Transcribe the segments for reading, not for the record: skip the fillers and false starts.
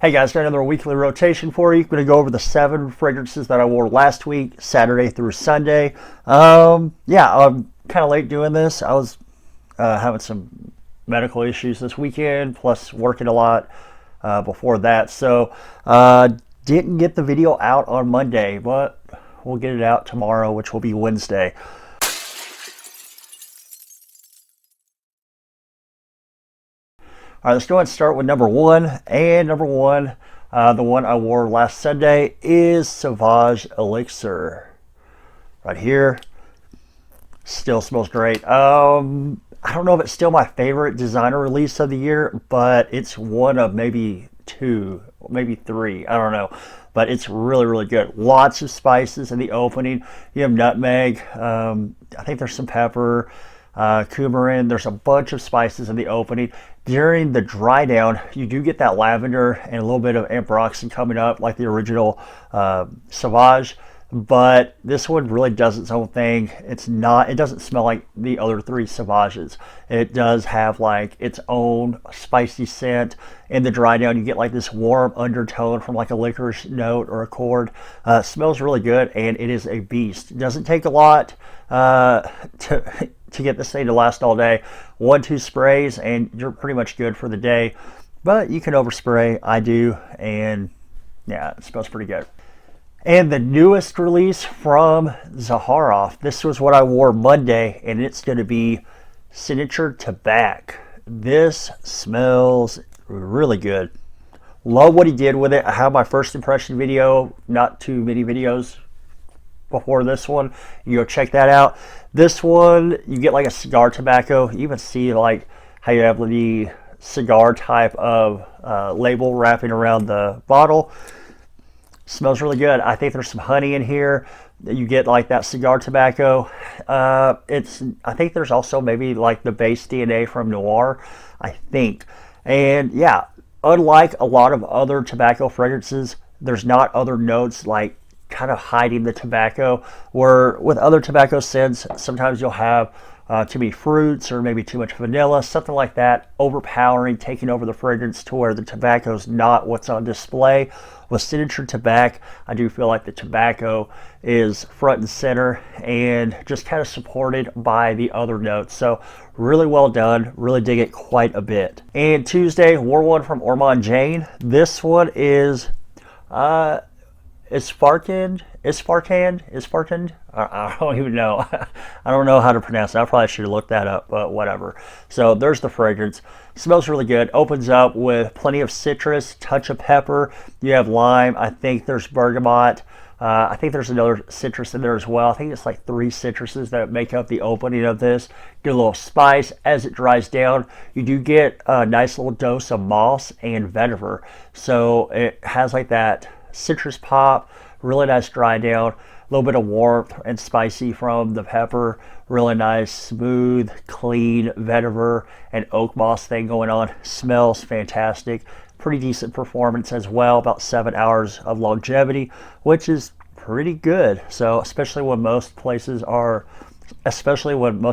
Hey guys, got another weekly rotation for you. I'm going to go over the 7 fragrances that I wore last week, Saturday through Sunday. Yeah, I'm kind of late doing this. I was having some medical issues this weekend, plus working a lot before that. So, didn't get the video out on Monday, but we'll get it out tomorrow, which will be Wednesday. All right, let's go ahead and start with number 1. And number 1, the one I wore last Sunday, is Sauvage Elixir. Right here. Still smells great. I don't know if it's still my favorite designer release of the year, but it's one of maybe 2, maybe 3. I don't know. But it's really, really good. Lots of spices in the opening. You have nutmeg. I think there's some pepper. Coumarin. There's a bunch of spices in the opening. During the dry down, you do get that lavender and a little bit of ambroxan coming up, like the original Sauvage. But this one really does its own thing. It doesn't smell like the other 3 Sauvages. It does have like its own spicy scent. In the dry down, you get like this warm undertone from like a licorice note or a chord. Smells really good, and it is a beast. It doesn't take a lot to get this thing to last all day. 1-2 sprays and you're pretty much good for the day. But you can overspray. I do, and yeah, it smells pretty good. And the newest release from Zaharoff, this was what I wore Monday, and it's going to be Signature Tabac. This smells really good. Love what he did with it. I have my first impression video, not too many videos before this one. You go check that out. This one, you get like a cigar tobacco. You even see like how you have the cigar type of label wrapping around the bottle. Smells really good. I think there's some honey in here. You get like that cigar tobacco. I think there's also maybe like the base DNA from Noir, I think. And yeah, unlike a lot of other tobacco fragrances, there's not other notes like kind of hiding the tobacco, where with other tobacco scents, sometimes you'll have too many fruits or maybe too much vanilla, something like that, overpowering, taking over the fragrance to where the tobacco's not what's on display. With Signature Tabac, I do feel like the tobacco is front and center and just kind of supported by the other notes. So really well done. Really dig it quite a bit. And Tuesday, wore one from Ormond Jane. This one is Isfarkand. I don't even know. I don't know how to pronounce it. I probably should have looked that up, but whatever. So there's the fragrance. Smells really good. Opens up with plenty of citrus, touch of pepper. You have lime. I think there's bergamot. I think there's another citrus in there as well. I think it's like 3 citruses that make up the opening of this. Get a little spice. As it dries down, you do get a nice little dose of moss and vetiver. So it has like that citrus pop. Really nice dry down. A little bit of warmth and spicy from the pepper. Really nice, smooth, clean vetiver and oak moss thing going on. Smells fantastic. Pretty decent performance as well. About 7 hours of longevity, which is pretty good. So especially when most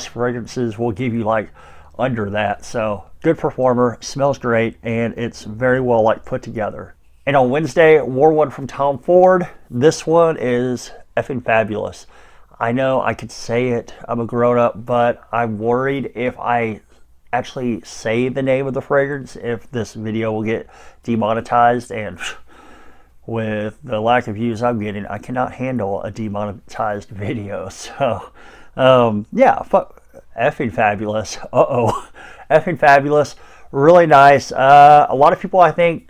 fragrances will give you like under that. So good performer, smells great, and it's very well like put together. And on Wednesday, wore one from Tom Ford. This one is effing fabulous. I know I could say it, I'm a grown-up, but I'm worried if I actually say the name of the fragrance, if this video will get demonetized. And with the lack of views I'm getting, I cannot handle a demonetized video. So, yeah, effing fabulous. Effing fabulous. Really nice. A lot of people, I think,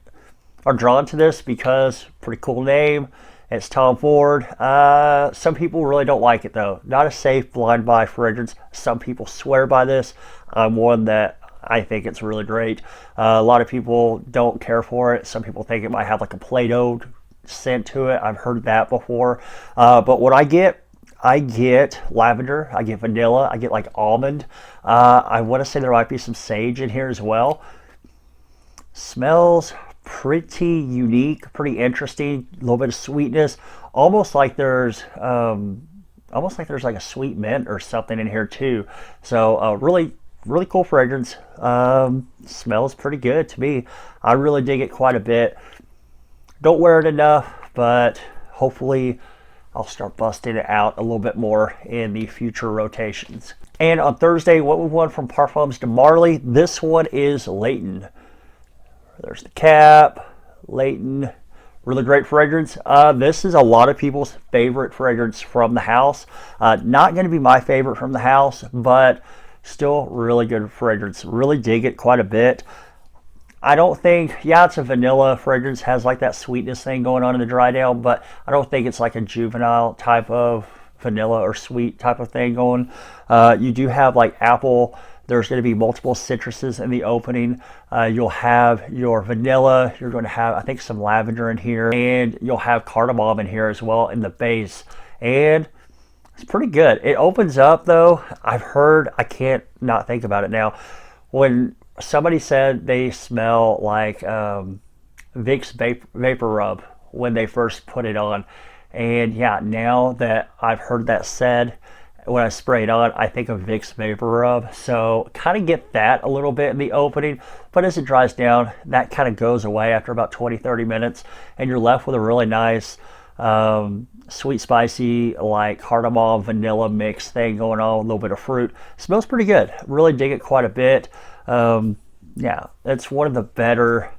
are drawn to this because pretty cool name. It's Tom Ford. Some people really don't like it though. Not a safe blind buy fragrance. Some people swear by this. I'm one that I think it's really great. A lot of people don't care for it. Some people think it might have like a Play-Doh scent to it. I've heard that before. But what I get lavender, I get vanilla, I get like almond. I want to say there might be some sage in here as well. Smells pretty unique, pretty interesting. A little bit of sweetness, almost like there's like a sweet mint or something in here too. So really cool fragrance. Smells pretty good to me. I really dig it quite a bit. Don't wear it enough, but hopefully I'll start busting it out a little bit more in the future rotations. And on Thursday, what we won from Parfums de Marly, this one is Layton. There's the cap, Layton, really great fragrance. This is a lot of people's favorite fragrance from the house. Not going to be my favorite from the house, but still really good fragrance. Really dig it quite a bit. I don't think, yeah, it's a vanilla fragrance, has like that sweetness thing going on in the dry down, but I don't think it's like a juvenile type of vanilla or sweet type of thing going. You do have like apple. There's going to be multiple citruses in the opening. You'll have your vanilla. You're going to have, I think, some lavender in here, and you'll have cardamom in here as well in the base. And it's pretty good. It opens up though. I've heard, I can't not think about it now, when somebody said they smell like Vicks Vapor Rub when they first put it on. And yeah, now that I've heard that said, when I spray it on, I think of Vicks Vapor Rub. So kind of get that a little bit in the opening, but as it dries down, that kind of goes away after about 20-30 minutes, and you're left with a really nice sweet, spicy, like cardamom, vanilla mix thing going on, a little bit of fruit. Smells pretty good. Really dig it quite a bit. Yeah, it's one of the better,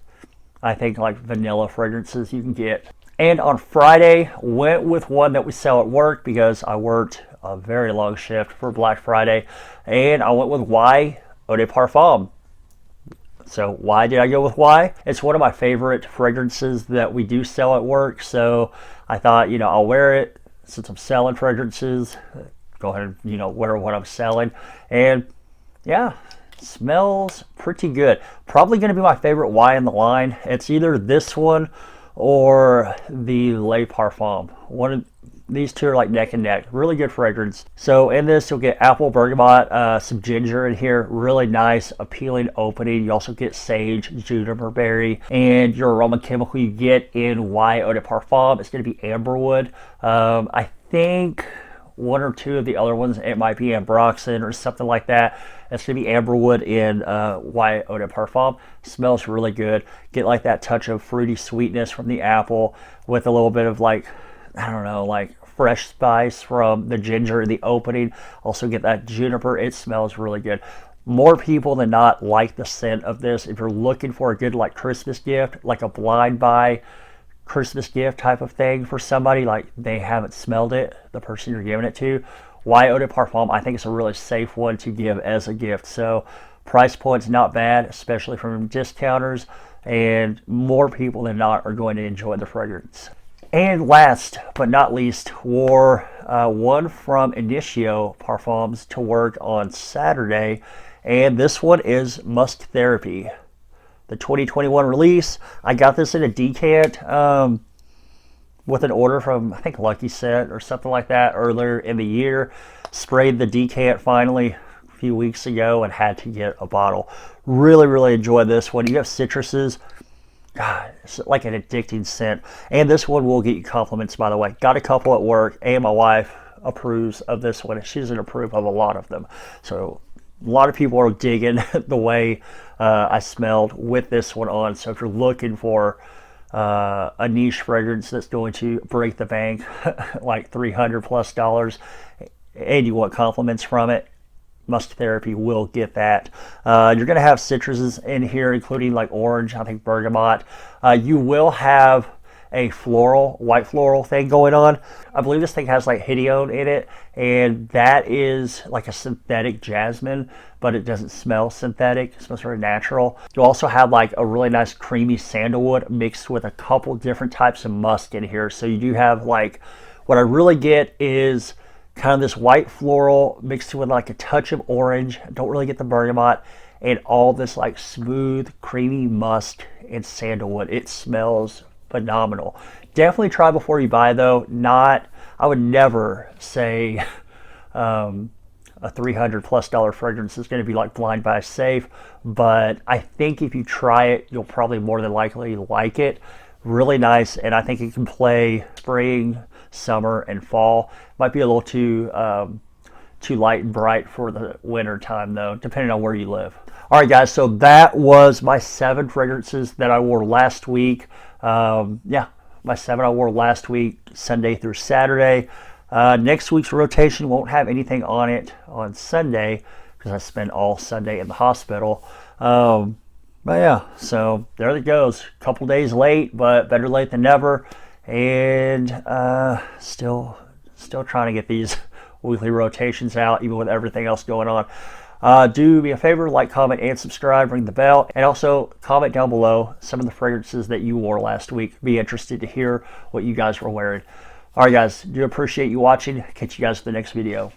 I think, like vanilla fragrances you can get. And on Friday, went with one that we sell at work because I worked a very long shift for Black Friday, and I went with Y Eau de Parfum. So why did I go with Y? It's one of my favorite fragrances that we do sell at work, so I thought, you know, I'll wear it since I'm selling fragrances. Go ahead and, you know, wear what I'm selling. And yeah, smells pretty good. Probably going to be my favorite Y in the line. It's either this one or the Le Parfum. One of these two are like neck and neck. Really good fragrance. So in this, you'll get apple, bergamot, some ginger in here. Really nice, appealing opening. You also get sage, juniper berry, and your aroma chemical you get in Y Eau de Parfum. It's going to be amberwood. I think one or two of the other ones, it might be ambroxan or something like that. It's going to be amberwood in Y Eau de Parfum. Smells really good. Get like that touch of fruity sweetness from the apple with a little bit of like, I don't know, like fresh spice from the ginger in the opening. Also get that juniper. It smells really good. More people than not like the scent of this. If you're looking for a good like Christmas gift, like a blind buy Christmas gift type of thing for somebody, like they haven't smelled it, the person you're giving it to, Y Eau de Parfum, I think it's a really safe one to give as a gift. So price point's not bad, especially from discounters, and more people than not are going to enjoy the fragrance. And last but not least, wore one from Initio Parfums to work on Saturday, and this one is Musk Therapy, the 2021 release. I got this in a decant with an order from, I think, Lucky Scent or something like that earlier in the year. Sprayed the decant finally a few weeks ago and had to get a bottle. Really, really enjoyed this one. You have citruses. God, it's like an addicting scent. And this one will get you compliments, by the way. Got a couple at work, and my wife approves of this one. She doesn't approve of a lot of them. So a lot of people are digging the way I smelled with this one on. So if you're looking for a niche fragrance that's going to break the bank, like $300+ and you want compliments from it, Musk Therapy will get that. You're going to have citruses in here, including like orange, I think bergamot. You will have a floral, white floral thing going on. I believe this thing has like hedione in it, and that is like a synthetic jasmine, but it doesn't smell synthetic. It smells very natural. You'll also have like a really nice creamy sandalwood mixed with a couple different types of musk in here. So you do have like, what I really get is kind of this white floral mixed with like a touch of orange. Don't really get the bergamot, and all this like smooth, creamy musk and sandalwood. It smells phenomenal. Definitely try before you buy though. I would never say a $300+ fragrance is going to be like blind buy safe, but I think if you try it, you'll probably more than likely like it. Really nice, and I think it can play spring, summer, and fall. Might be a little too light and bright for the winter time though, depending on where you live. All right, guys, so that was my 7 fragrances that I wore last week. Yeah, my 7 I wore last week, Sunday through Saturday. Next week's rotation won't have anything on it on Sunday because I spent all Sunday in the hospital. But yeah, so there it goes. A couple days late, but better late than never. And still trying to get these weekly rotations out, even with everything else going on. Do me a favor, like, comment, and subscribe, ring the bell, and also comment down below some of the fragrances that you wore last week. Be interested to hear what you guys were wearing. All right, guys, do appreciate you watching. Catch you guys in the next video.